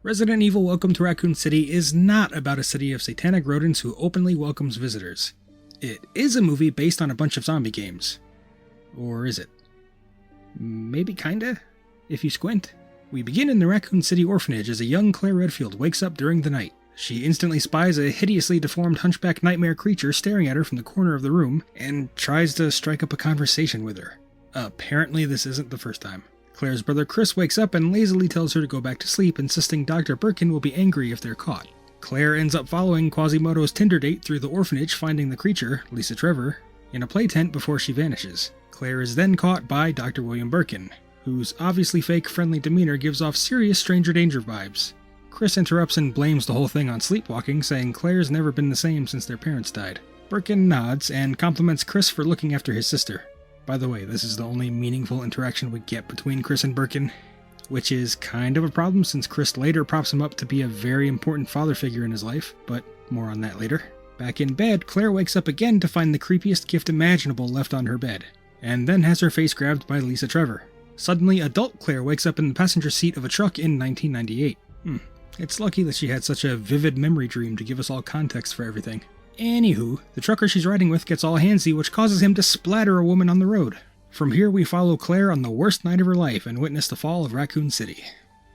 Resident Evil Welcome to Raccoon City is not about a city of satanic rodents who openly welcomes visitors. It is a movie based on a bunch of zombie games. Or is it? Maybe kinda, if you squint. We begin in the Raccoon City orphanage as a young Claire Redfield wakes up during the night. She instantly spies a hideously deformed hunchback nightmare creature staring at her from the corner of the room and tries to strike up a conversation with her. Apparently this isn't the first time. Claire's brother Chris wakes up and lazily tells her to go back to sleep, insisting Dr. Birkin will be angry if they're caught. Claire ends up following Quasimodo's Tinder date through the orphanage, finding the creature, Lisa Trevor, in a play tent before she vanishes. Claire is then caught by Dr. William Birkin, whose obviously fake friendly demeanor gives off serious stranger danger vibes. Chris interrupts and blames the whole thing on sleepwalking, saying Claire's never been the same since their parents died. Birkin nods and compliments Chris for looking after his sister. By the way, this is the only meaningful interaction we get between Chris and Birkin, which is kind of a problem since Chris later props him up to be a very important father figure in his life, but more on that later. Back in bed, Claire wakes up again to find the creepiest gift imaginable left on her bed, and then has her face grabbed by Lisa Trevor. Suddenly, adult Claire wakes up in the passenger seat of a truck in 1998. It's lucky that she had such a vivid memory dream to give us all context for everything. Anywho, the trucker she's riding with gets all handsy, which causes him to splatter a woman on the road. From here we follow Claire on the worst night of her life and witness the fall of Raccoon City.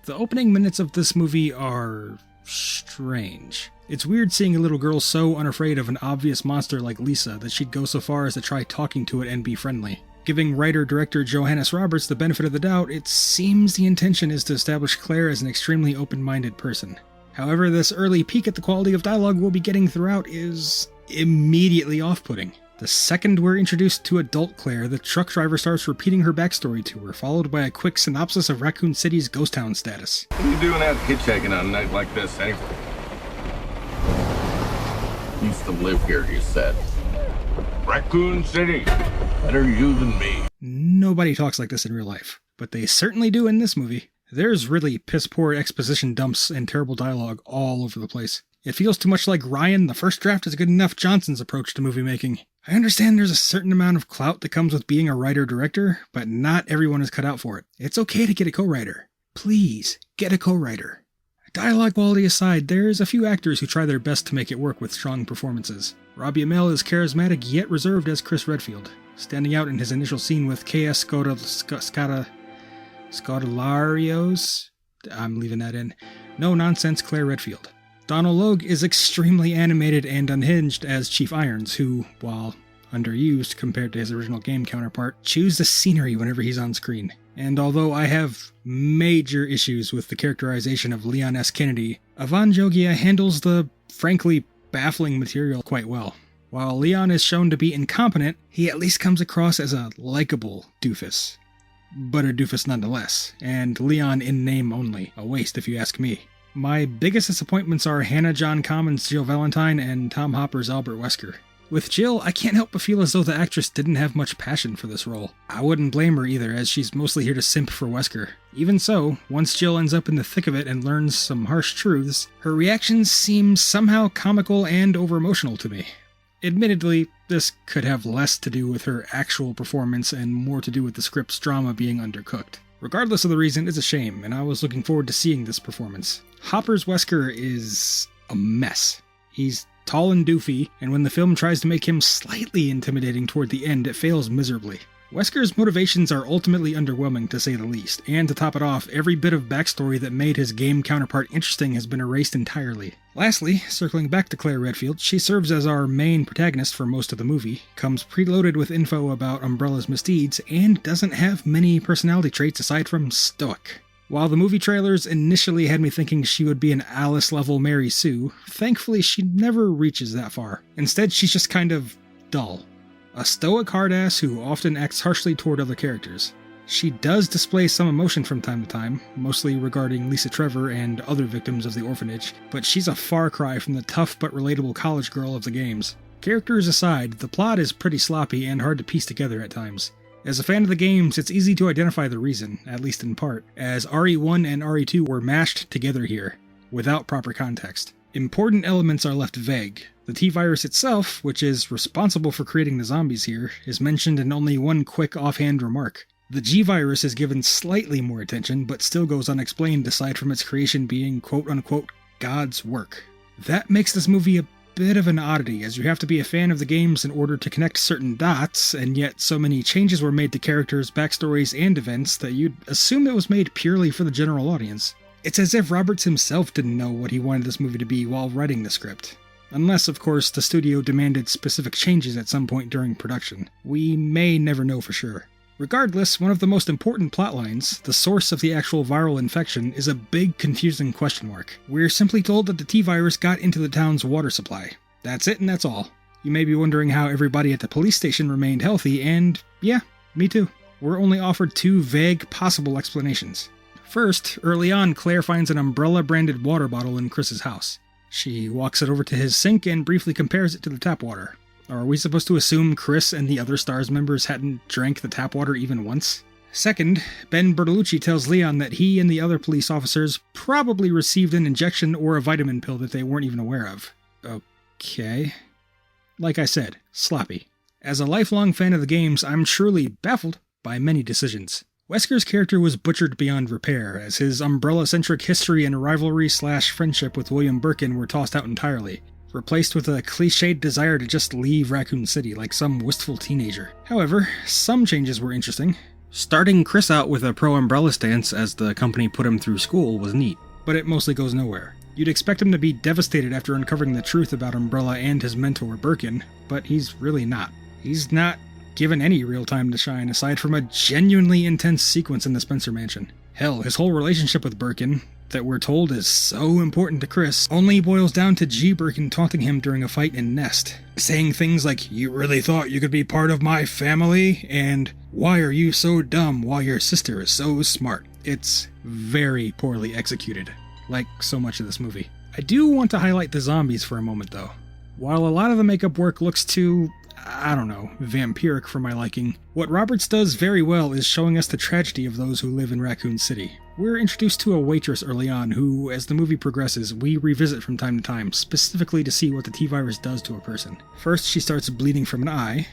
The opening minutes of this movie are strange. It's weird seeing a little girl so unafraid of an obvious monster like Lisa that she'd go so far as to try talking to it and be friendly. Giving writer-director Johannes Roberts the benefit of the doubt, it seems the intention is to establish Claire as an extremely open-minded person. However, this early peek at the quality of dialogue we'll be getting throughout is immediately off-putting. The second we're introduced to adult Claire, the truck driver starts repeating her backstory to her, followed by a quick synopsis of Raccoon City's ghost town status. What are you doing out hitchhiking on a night like this, anyway? Used to live here, you said. Raccoon City. Better you than me. Nobody talks like this in real life, but they certainly do in this movie. There's really piss-poor exposition dumps and terrible dialogue all over the place. It feels too much like Ryan, the first draft is good enough Johnson's approach to movie making. I understand there's a certain amount of clout that comes with being a writer-director, but not everyone is cut out for it. It's okay to get a co-writer. Please, get a co-writer. Dialogue quality aside, there's a few actors who try their best to make it work with strong performances. Robbie Amell is charismatic yet reserved as Chris Redfield, standing out in his initial scene with K.S. Scodularios? I'm leaving that in. No nonsense Claire Redfield. Donald Logue is extremely animated and unhinged as Chief Irons, who, while underused compared to his original game counterpart, chews the scenery whenever he's on screen. And although I have major issues with the characterization of Leon S. Kennedy, Ivan Jogia handles the, frankly, baffling material quite well. While Leon is shown to be incompetent, he at least comes across as a likable doofus. But a doofus nonetheless, and Leon in name only. A waste if you ask me. My biggest disappointments are Hannah john-kamen's Jill Valentine and Tom Hopper's Albert Wesker. With Jill, I can't help but feel as though the actress didn't have much passion for this role. I wouldn't blame her either, as she's mostly here to simp for Wesker. Even so, once Jill ends up in the thick of it and learns some harsh truths, her reactions seem somehow comical and over-emotional to me. Admittedly, this could have less to do with her actual performance and more to do with the script's drama being undercooked. Regardless of the reason, it's a shame, and I was looking forward to seeing this performance. Hopper's Wesker is a mess. He's tall and doofy, and when the film tries to make him slightly intimidating toward the end, it fails miserably. Wesker's motivations are ultimately underwhelming, to say the least, and to top it off, every bit of backstory that made his game counterpart interesting has been erased entirely. Lastly, circling back to Claire Redfield, she serves as our main protagonist for most of the movie, comes preloaded with info about Umbrella's misdeeds, and doesn't have many personality traits aside from stoic. While the movie trailers initially had me thinking she would be an Alice-level Mary Sue, thankfully she never reaches that far. Instead, she's just kind of dull. A stoic hardass who often acts harshly toward other characters. She does display some emotion from time to time, mostly regarding Lisa Trevor and other victims of the orphanage, but she's a far cry from the tough but relatable college girl of the games. Characters aside, the plot is pretty sloppy and hard to piece together at times. As a fan of the games, it's easy to identify the reason, at least in part, as RE1 and RE2 were mashed together here, without proper context. Important elements are left vague. The T-virus itself, which is responsible for creating the zombies here, is mentioned in only one quick offhand remark. The G-Virus is given slightly more attention, but still goes unexplained aside from its creation being quote-unquote God's work. That makes this movie a bit of an oddity, as you have to be a fan of the games in order to connect certain dots, and yet so many changes were made to characters, backstories, and events that you'd assume it was made purely for the general audience. It's as if Roberts himself didn't know what he wanted this movie to be while writing the script. Unless, of course, the studio demanded specific changes at some point during production. We may never know for sure. Regardless, one of the most important plotlines, the source of the actual viral infection, is a big confusing question mark. We're simply told that the T-Virus got into the town's water supply. That's it and that's all. You may be wondering how everybody at the police station remained healthy, and yeah, me too. We're only offered two vague possible explanations. First, early on, Claire finds an Umbrella-branded water bottle in Chris's house. She walks it over to his sink and briefly compares it to the tap water. Are we supposed to assume Chris and the other STARS members hadn't drank the tap water even once? Second, Ben Bertolucci tells Leon that he and the other police officers probably received an injection or a vitamin pill that they weren't even aware of. Okay. Like I said, sloppy. As a lifelong fan of the games, I'm truly baffled by many decisions. Wesker's character was butchered beyond repair, as his Umbrella-centric history and rivalry/friendship with William Birkin were tossed out entirely, replaced with a cliched desire to just leave Raccoon City like some wistful teenager. However, some changes were interesting. Starting Chris out with a pro-Umbrella stance as the company put him through school was neat, but it mostly goes nowhere. You'd expect him to be devastated after uncovering the truth about Umbrella and his mentor Birkin, but he's really not. He's not given any real time to shine aside from a genuinely intense sequence in the Spencer Mansion. Hell, his whole relationship with Birkin, that we're told is so important to Chris, only boils down to G. Birkin taunting him during a fight in Nest, saying things like, "You really thought you could be part of my family?" and "Why are you so dumb while your sister is so smart?" It's very poorly executed, like so much of this movie. I do want to highlight the zombies for a moment though. While a lot of the makeup work looks too, vampiric for my liking, what Roberts does very well is showing us the tragedy of those who live in Raccoon City. We're introduced to a waitress early on who, as the movie progresses, we revisit from time to time, specifically to see what the T-Virus does to a person. First, she starts bleeding from an eye,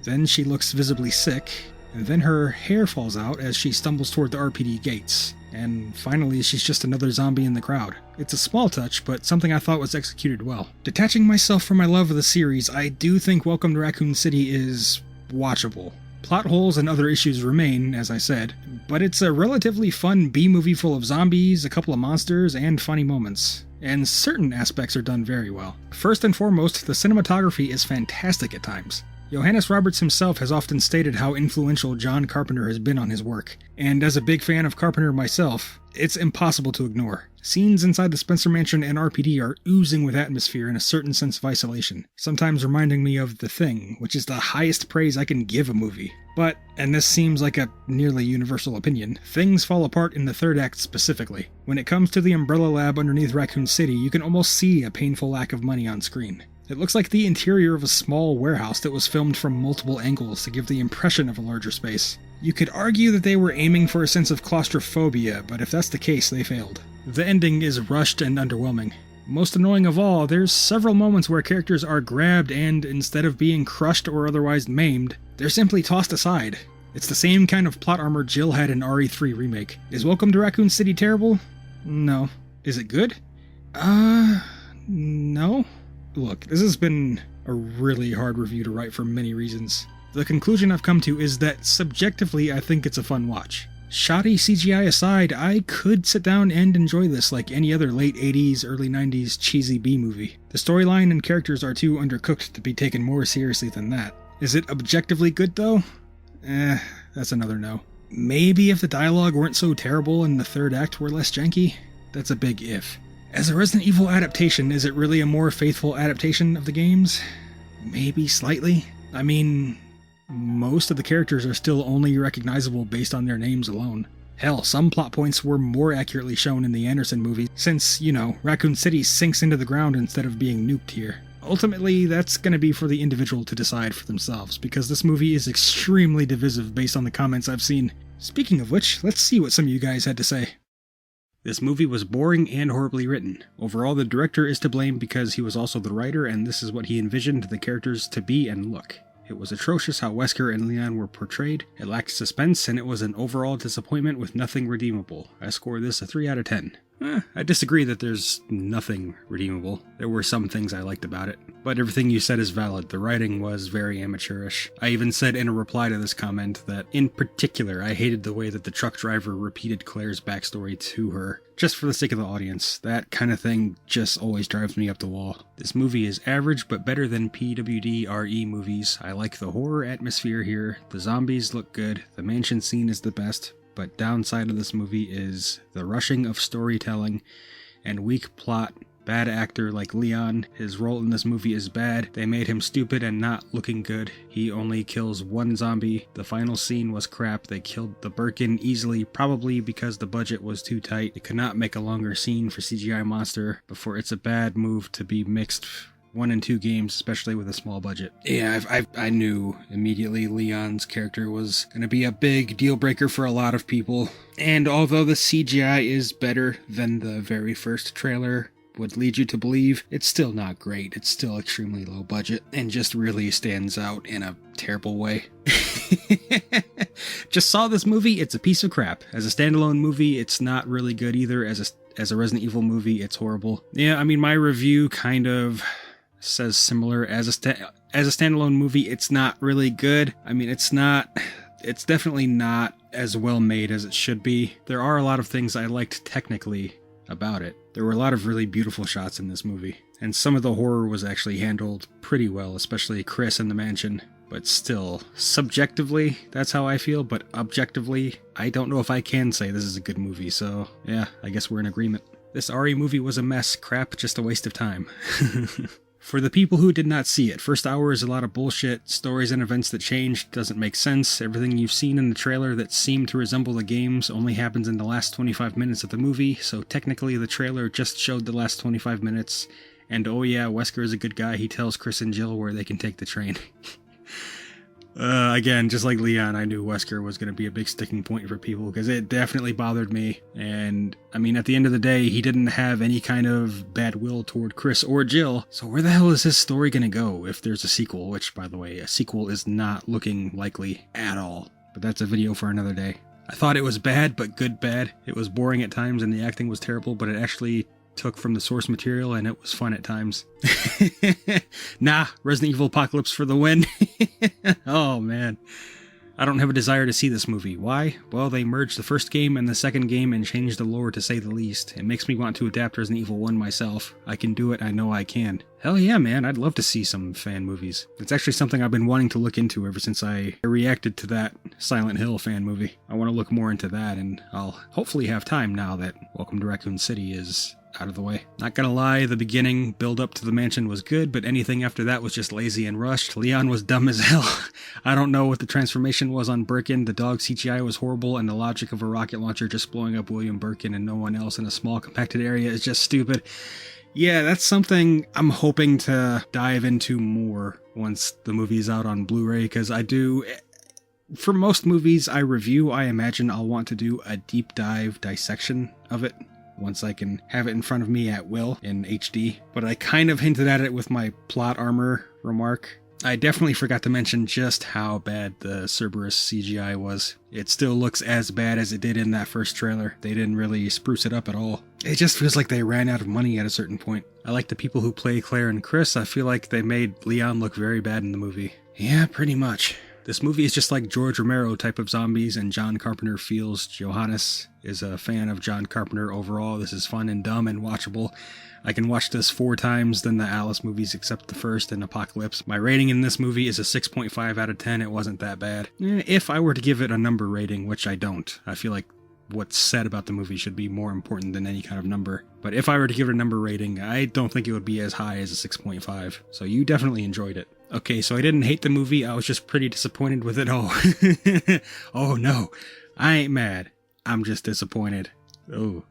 then she looks visibly sick, and then her hair falls out as she stumbles toward the RPD gates. And finally, she's just another zombie in the crowd. It's a small touch, but something I thought was executed well. Detaching myself from my love of the series, I do think Welcome to Raccoon City is watchable. Plot holes and other issues remain, as I said, but it's a relatively fun B-movie full of zombies, a couple of monsters, and funny moments. And certain aspects are done very well. First and foremost, the cinematography is fantastic at times. Johannes Roberts himself has often stated how influential John Carpenter has been on his work, and as a big fan of Carpenter myself, it's impossible to ignore. Scenes inside the Spencer Mansion and RPD are oozing with atmosphere and a certain sense of isolation, sometimes reminding me of The Thing, which is the highest praise I can give a movie. But, and this seems like a nearly universal opinion, things fall apart in the third act specifically. When it comes to the Umbrella Lab underneath Raccoon City, you can almost see a painful lack of money on screen. It looks like the interior of a small warehouse that was filmed from multiple angles to give the impression of a larger space. You could argue that they were aiming for a sense of claustrophobia, but if that's the case, they failed. The ending is rushed and underwhelming. Most annoying of all, there's several moments where characters are grabbed and, instead of being crushed or otherwise maimed, they're simply tossed aside. It's the same kind of plot armor Jill had in RE3 Remake. Is Welcome to Raccoon City terrible? No. Is it good? No. Look, this has been a really hard review to write for many reasons. The conclusion I've come to is that, subjectively, I think it's a fun watch. Shoddy CGI aside, I could sit down and enjoy this like any other late 80s, early 90s cheesy B-movie. The storyline and characters are too undercooked to be taken more seriously than that. Is it objectively good, though? That's another no. Maybe if the dialogue weren't so terrible and the third act were less janky? That's a big if. As a Resident Evil adaptation, is it really a more faithful adaptation of the games? Maybe slightly. I mean, most of the characters are still only recognizable based on their names alone. Hell, some plot points were more accurately shown in the Anderson movie, since, Raccoon City sinks into the ground instead of being nuked here. Ultimately, that's going to be for the individual to decide for themselves, because this movie is extremely divisive based on the comments I've seen. Speaking of which, let's see what some of you guys had to say. This movie was boring and horribly written. Overall, the director is to blame because he was also the writer, and this is what he envisioned the characters to be and look. It was atrocious how Wesker and Leon were portrayed. It lacked suspense, and it was an overall disappointment with nothing redeemable. I score this a 3 out of 10. I disagree that there's nothing redeemable. There were some things I liked about it, but everything you said is valid. The writing was very amateurish. I even said in a reply to this comment that, in particular, I hated the way that the truck driver repeated Claire's backstory to her, just for the sake of the audience. That kind of thing just always drives me up the wall. This movie is average, but better than PWD-RE movies. I like the horror atmosphere here. The zombies look good. The mansion scene is the best. But downside of this movie is the rushing of storytelling and weak plot. Bad actor like Leon. His role in this movie is bad. They made him stupid and not looking good. He only kills one zombie. The final scene was crap. They killed the Birkin easily, probably because the budget was too tight. They could not make a longer scene for CGI monster before it's a bad move to be mixed 1 and 2 games, especially with a small budget. Yeah, I knew immediately Leon's character was going to be a big deal breaker for a lot of people. And although the CGI is better than the very first trailer would lead you to believe, it's still not great. It's still extremely low budget and just really stands out in a terrible way. Just saw this movie, it's a piece of crap. As a standalone movie, it's not really good either. As a Resident Evil movie, it's horrible. Yeah, I mean, my review kind of says similar. As a standalone movie, it's not really good. I mean, it's definitely not as well made as it should be. There are a lot of things I liked technically about it. There were a lot of really beautiful shots in this movie, and some of the horror was actually handled pretty well, especially Chris in the mansion. But still, subjectively, that's how I feel, but objectively, I don't know if I can say this is a good movie, so yeah, I guess we're in agreement. This RE movie was a mess. Crap, just a waste of time. For the people who did not see it, first hour is a lot of bullshit, stories and events that changed, doesn't make sense, everything you've seen in the trailer that seemed to resemble the games only happens in the last 25 minutes of the movie, so technically the trailer just showed the last 25 minutes, and oh yeah, Wesker is a good guy, he tells Chris and Jill where they can take the train. Again, just like Leon, I knew Wesker was going to be a big sticking point for people because it definitely bothered me. And I mean, at the end of the day, he didn't have any kind of bad will toward Chris or Jill. So where the hell is his story going to go if there's a sequel? Which, by the way, a sequel is not looking likely at all. But that's a video for another day. I thought it was bad, but good bad. It was boring at times and the acting was terrible, but it actually took from the source material and it was fun at times. Nah, Resident Evil Apocalypse for the win. Oh man. I don't have a desire to see this movie. Why? Well, they merged the first game and the second game and changed the lore to say the least. It makes me want to adapt Resident Evil 1 myself. I can do it, I know I can. Hell yeah, man, I'd love to see some fan movies. It's actually something I've been wanting to look into ever since I reacted to that Silent Hill fan movie. I want to look more into that, and I'll hopefully have time now that Welcome to Raccoon City is out of the way. Not gonna lie, the beginning build up to the mansion was good, but anything after that was just lazy and rushed. Leon was dumb as hell. I don't know what the transformation was on Birkin. The dog CGI was horrible, and the logic of a rocket launcher just blowing up William Birkin and no one else in a small compacted area is just stupid. Yeah, that's something I'm hoping to dive into more once the movie's out on Blu-ray, because I do... For most movies I review, I imagine I'll want to do a deep dive dissection of it once I can have it in front of me at will in HD. But I kind of hinted at it with my plot armor remark. I definitely forgot to mention just how bad the Cerberus CGI was. It still looks as bad as it did in that first trailer. They didn't really spruce it up at all. It just feels like they ran out of money at a certain point. I like the people who play Claire and Chris. I feel like they made Leon look very bad in the movie. Yeah, pretty much. This movie is just like George Romero type of zombies, and John Carpenter feels. Johannes is a fan of John Carpenter overall. This is fun and dumb and watchable. I can watch this 4 times than the Alice movies except the first and Apocalypse. My rating in this movie is a 6.5 out of 10. It wasn't that bad. If I were to give it a number rating, which I don't, I feel like what's said about the movie should be more important than any kind of number. But if I were to give it a number rating, I don't think it would be as high as a 6.5. So you definitely enjoyed it. Okay, so I didn't hate the movie, I was just pretty disappointed with it. Oh no, I ain't mad. I'm just disappointed. Oh,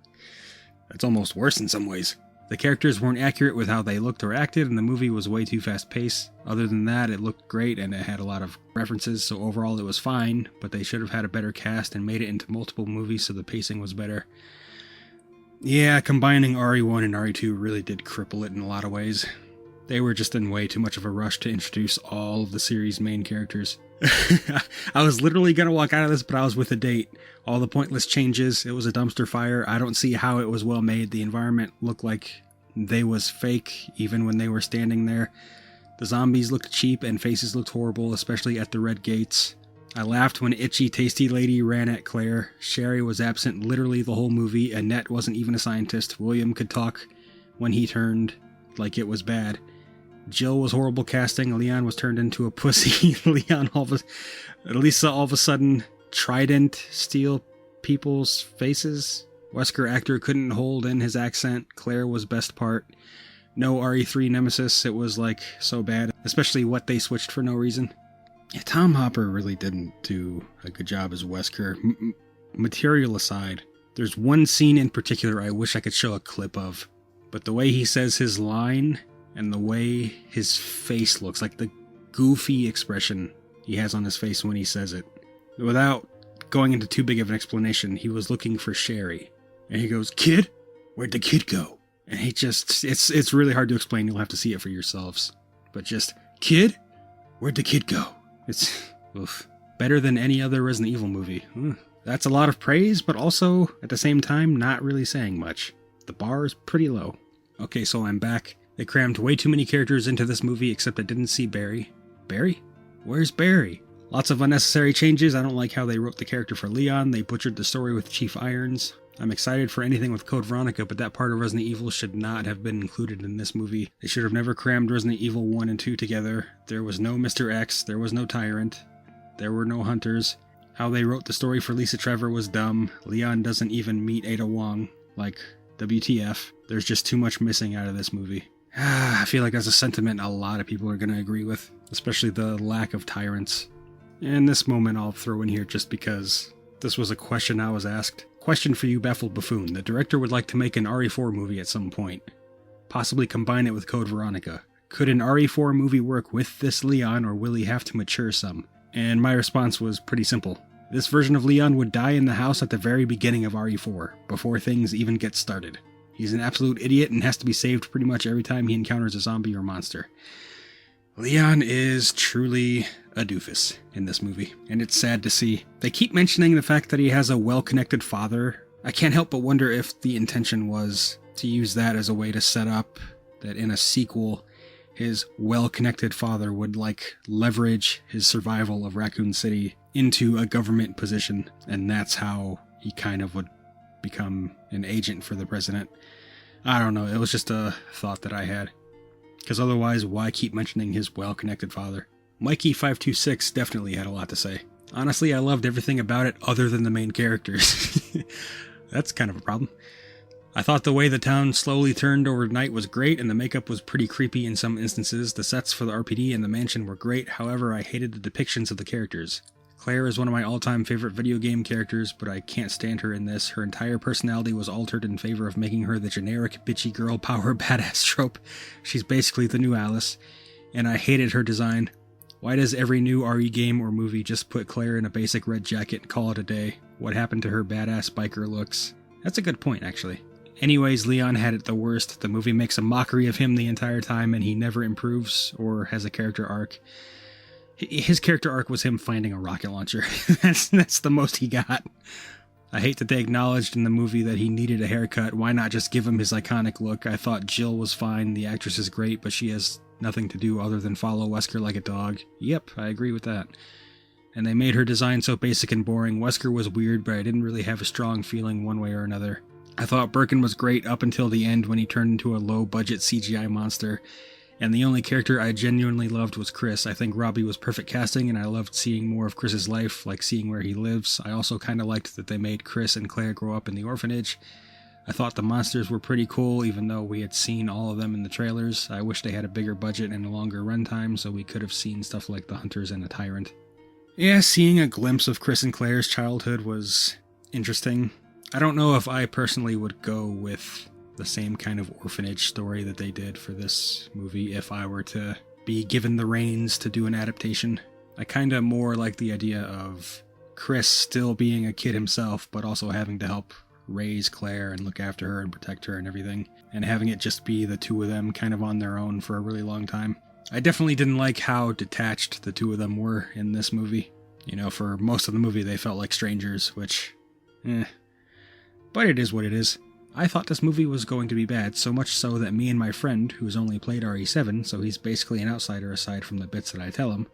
that's almost worse in some ways. The characters weren't accurate with how they looked or acted, and the movie was way too fast-paced. Other than that, it looked great and it had a lot of references, so overall it was fine, but they should have had a better cast and made it into multiple movies so the pacing was better. Yeah, combining RE1 and RE2 really did cripple it in a lot of ways. They were just in way too much of a rush to introduce all of the series' main characters. I was literally going to walk out of this, but I was with a date. All the pointless changes, it was a dumpster fire. I don't see how it was well made. The environment looked like they was fake, even when they were standing there. The zombies looked cheap and faces looked horrible, especially at the red gates. I laughed when Itchy Tasty Lady ran at Claire. Sherry was absent literally the whole movie. Annette wasn't even a scientist. William could talk when he turned like it was bad. Jill was horrible casting. Leon was turned into a pussy. Lisa all of a sudden trident steal people's faces. Wesker actor couldn't hold in his accent. Claire was best part. No RE3 Nemesis. It was like so bad, especially what they switched for no reason. Yeah, Tom Hopper really didn't do a good job as Wesker. Material aside, there's one scene in particular I wish I could show a clip of, but the way he says his line and the way his face looks, like the goofy expression he has on his face when he says it. Without going into too big of an explanation, he was looking for Sherry. And he goes, "Kid? Where'd the kid go?" And he just, it's really hard to explain. You'll have to see it for yourselves. But just, "Kid? Where'd the kid go?" It's better than any other Resident Evil movie. That's a lot of praise, but also, at the same time, not really saying much. The bar is pretty low. Okay, so I'm back. They crammed way too many characters into this movie, except I didn't see Barry. Barry? Where's Barry? Lots of unnecessary changes. I don't like how they wrote the character for Leon. They butchered the story with Chief Irons. I'm excited for anything with Code Veronica, but that part of Resident Evil should not have been included in this movie. They should have never crammed Resident Evil 1 and 2 together. There was no Mr. X, there was no Tyrant, there were no Hunters. How they wrote the story for Lisa Trevor was dumb. Leon doesn't even meet Ada Wong. Like, WTF. There's just too much missing out of this movie. I feel like that's a sentiment a lot of people are going to agree with, especially the lack of Tyrants. And this moment I'll throw in here just because this was a question I was asked. Question for you, Baffled Buffoon. The director would like to make an RE4 movie at some point. Possibly combine it with Code Veronica. Could an RE4 movie work with this Leon, or will he have to mature some? And my response was pretty simple. This version of Leon would die in the house at the very beginning of RE4, before things even get started. He's an absolute idiot and has to be saved pretty much every time he encounters a zombie or monster. Leon is truly a doofus in this movie, and it's sad to see. They keep mentioning the fact that he has a well-connected father. I can't help but wonder if the intention was to use that as a way to set up that in a sequel, his well-connected father would, leverage his survival of Raccoon City into a government position, and that's how he kind of would become an agent for the president. I don't know, it was just a thought that I had. Because otherwise, why keep mentioning his well-connected father? Mikey526 definitely had a lot to say. Honestly, I loved everything about it other than the main characters. That's kind of a problem. I thought the way the town slowly turned overnight was great, and the makeup was pretty creepy in some instances. The sets for the RPD and the mansion were great, however, I hated the depictions of the characters. Claire is one of my all-time favorite video game characters, but I can't stand her in this. Her entire personality was altered in favor of making her the generic bitchy girl power badass trope. She's basically the new Alice, and I hated her design. Why does every new RE game or movie just put Claire in a basic red jacket and call it a day? What happened to her badass biker looks? That's a good point, actually. Anyways, Leon had it the worst. The movie makes a mockery of him the entire time, and he never improves or has a character arc. His character arc was him finding a rocket launcher. That's the most he got. I hate that they acknowledged in the movie that he needed a haircut. Why not just give him his iconic look? I thought Jill was fine. The actress is great, but she has nothing to do other than follow Wesker like a dog. Yep, I agree with that. And they made her design so basic and boring. Wesker was weird, but I didn't really have a strong feeling one way or another. I thought Birkin was great up until the end when he turned into a low-budget CGI monster. And the only character I genuinely loved was Chris. I think Robbie was perfect casting, and I loved seeing more of Chris's life, like seeing where he lives. I also kind of liked that they made Chris and Claire grow up in the orphanage. I thought the monsters were pretty cool, even though we had seen all of them in the trailers. I wish they had a bigger budget and a longer runtime, so we could have seen stuff like the Hunters and the Tyrant. Yeah, seeing a glimpse of Chris and Claire's childhood was interesting. I don't know if I personally would go with the same kind of orphanage story that they did for this movie if I were to be given the reins to do an adaptation. I kind of more like the idea of Chris still being a kid himself, but also having to help raise Claire and look after her and protect her and everything, and having it just be the two of them kind of on their own for a really long time. I definitely didn't like how detached the two of them were in this movie. You know, for most of the movie they felt like strangers, which, but it is what it is. I thought this movie was going to be bad, so much so that me and my friend, who's only played RE7, so he's basically an outsider aside from the bits that I tell him,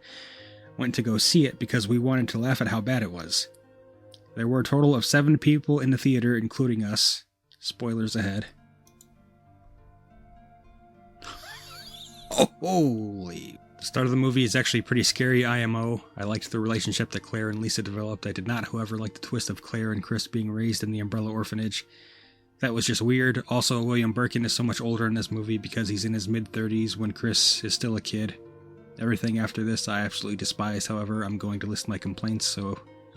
went to go see it because we wanted to laugh at how bad it was. There were a total of 7 people in the theater, including us. Spoilers ahead. Oh, holy. The start of the movie is actually pretty scary IMO. I liked the relationship that Claire and Lisa developed. I did not, however, like the twist of Claire and Chris being raised in the Umbrella Orphanage. That was just weird. Also, William Birkin is so much older in this movie because he's in his mid-30s when Chris is still a kid. Everything after this I absolutely despise, however, I'm going to list my complaints, so if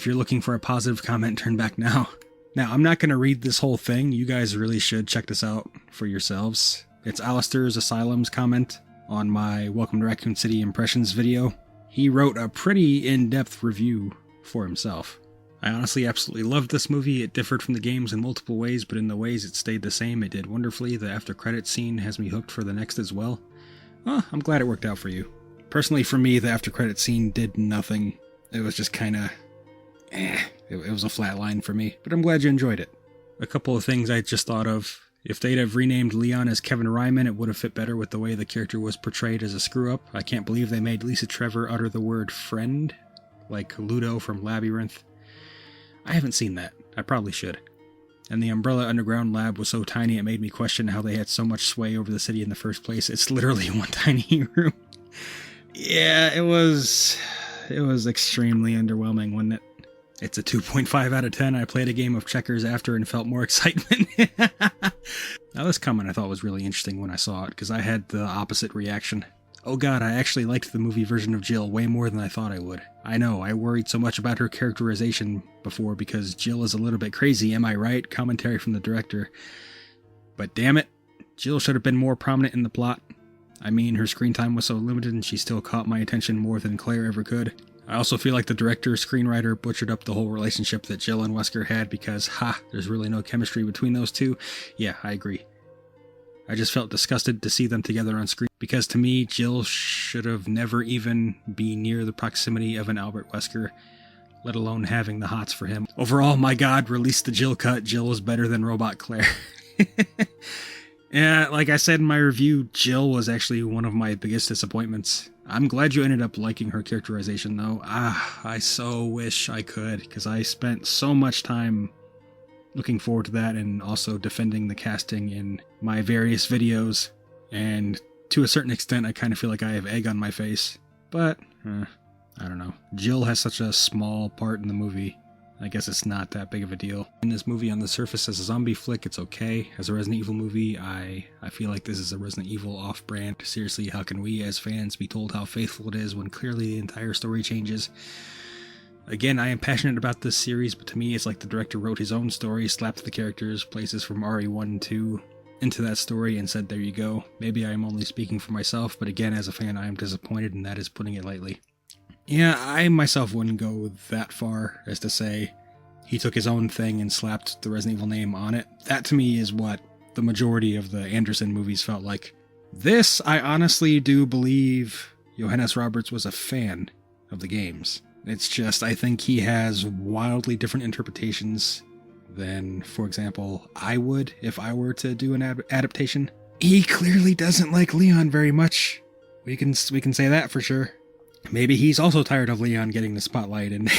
you're looking for a positive comment, turn back now. Now, I'm not going to read this whole thing. You guys really should check this out for yourselves. It's Alistair's Asylum's comment on my Welcome to Raccoon City Impressions video. He wrote a pretty in-depth review for himself. I honestly absolutely loved this movie. It differed from the games in multiple ways, but in the ways it stayed the same, it did wonderfully. The after-credits scene has me hooked for the next as well. Well, I'm glad it worked out for you. Personally, for me, the after-credits scene did nothing. It was just kinda... It was a flat line for me, but I'm glad you enjoyed it. A couple of things I just thought of. If they'd have renamed Leon as Kevin Ryman, it would have fit better with the way the character was portrayed as a screw-up. I can't believe they made Lisa Trevor utter the word friend, like Ludo from Labyrinth. I haven't seen that. I probably should. And the Umbrella Underground lab was so tiny it made me question how they had so much sway over the city in the first place. It's literally one tiny room. Yeah, it was extremely underwhelming, wasn't it? It's a 2.5 out of 10. I played a game of checkers after and felt more excitement. Now this comment I thought was really interesting when I saw it, because I had the opposite reaction. Oh god, I actually liked the movie version of Jill way more than I thought I would. I know, I worried so much about her characterization before because Jill is a little bit crazy, am I right? Commentary from the director. But damn it, Jill should have been more prominent in the plot. I mean, her screen time was so limited and she still caught my attention more than Claire ever could. I also feel like the director-screenwriter butchered up the whole relationship that Jill and Wesker had because, there's really no chemistry between those two. Yeah, I agree. I just felt disgusted to see them together on screen because to me, Jill should have never even been near the proximity of an Albert Wesker, let alone having the hots for him. Overall, my god, release the Jill cut. Jill was better than Robot Claire. Yeah, like I said in my review, Jill was actually one of my biggest disappointments. I'm glad you ended up liking her characterization, though. I so wish I could, because I spent so much time looking forward to that and also defending the casting in my various videos. And to a certain extent, I kind of feel like I have egg on my face. But, I don't know. Jill has such a small part in the movie. I guess it's not that big of a deal. In this movie, on the surface, as a zombie flick, it's okay. As a Resident Evil movie, I feel like this is a Resident Evil off-brand. Seriously, how can we as fans be told how faithful it is when clearly the entire story changes? Again, I am passionate about this series, but to me, it's like the director wrote his own story, slapped the characters, places from RE1 and 2 into that story, and said, there you go. Maybe I am only speaking for myself, but again, as a fan, I am disappointed, and that is putting it lightly. Yeah, I myself wouldn't go that far as to say he took his own thing and slapped the Resident Evil name on it. That to me is what the majority of the Anderson movies felt like. This, I honestly do believe Johannes Roberts was a fan of the games. It's just, I think he has wildly different interpretations than, for example, I would if I were to do an adaptation. He clearly doesn't like Leon very much. We can say that for sure. Maybe he's also tired of Leon getting the spotlight and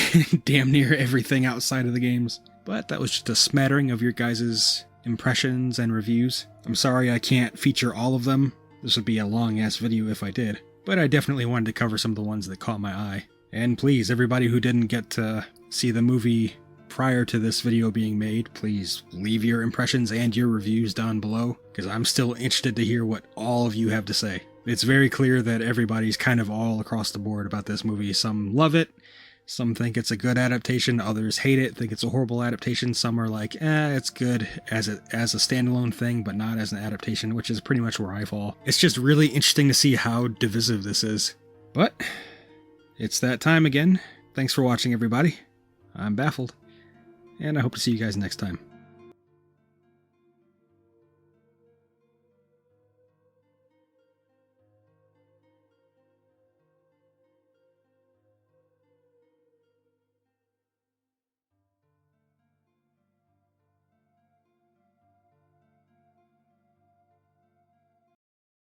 damn near everything outside of the games. But that was just a smattering of your guys' impressions and reviews. I'm sorry I can't feature all of them. This would be a long-ass video if I did. But I definitely wanted to cover some of the ones that caught my eye. And please, everybody who didn't get to see the movie prior to this video being made, please leave your impressions and your reviews down below, because I'm still interested to hear what all of you have to say. It's very clear that everybody's kind of all across the board about this movie. Some love it, some think it's a good adaptation, others hate it, think it's a horrible adaptation, some are like, it's good as a standalone thing, but not as an adaptation, which is pretty much where I fall. It's just really interesting to see how divisive this is. But it's that time again. Thanks for watching, everybody. I'm Baffled, and I hope to see you guys next time.